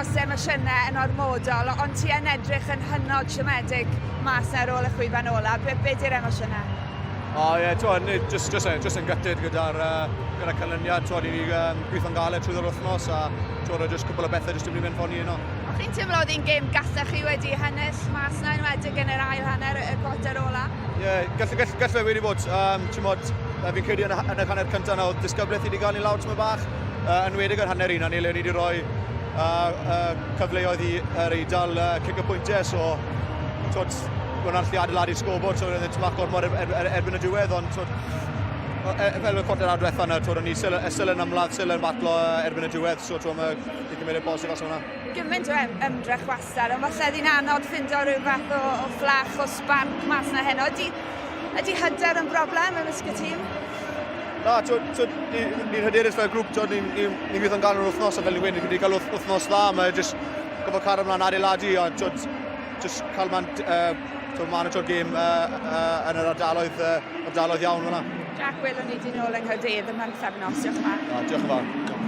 does dim emosiynau yn ormodol, ond ti yn edrych yn hynod siomedig mas ar ôl y chwifan ola. Be di'r emosiynau? Jyst yn gytid gyda'r canlyniad. I ni gweithio'n galed trwy'r wythnos a jyst cwbl o bethau jyst yn mynd ffoni yno. O'ch chi'n teimlo oedd hi'n gêm gallech chi wedi hynnyll mas na enwedig yn yr ail hanner y gwarter ola? Gallai wedi bod. Fi'n credu yn y hanner cyntaf na oedd disgybliaeth wedi gael ni lawr tyma bach. Yn wedi yn hanner un, a ni wedi rhoi cyfleoedd i dal cic y pwyntiau, so mae'n allu adeiladu'r scoreboard, so oedd yn gormod erbyn y diwedd, ond fel y cwarter awr diwethaf yna, ni syl yn ymladd, syl yn batlo erbyn y diwedd, so mae'n cymryd y bosib as hwnna. Gymaint o ymdrech wastad, ond falle ddi'n anodd ffindo rhyw fath o fflach o sbarc mas na heno. Ydy hyder yn broblem ymysg y tîm? Na, ni'n hyderus fel grŵp, ni'n gweithio'n ganol wythnos, a fel ni'n gweud, ni wedi cael wythnos dda, mae jyst gofod cael ymlaen adeiladu, a jyst cael manage o'r gêm yn yr ardaloedd iawn hwnna. Jack, welwn ni di nôl yng Nghaerdydd ym Mhenllefnos, diolch yn fawr. Diolch yn fawr.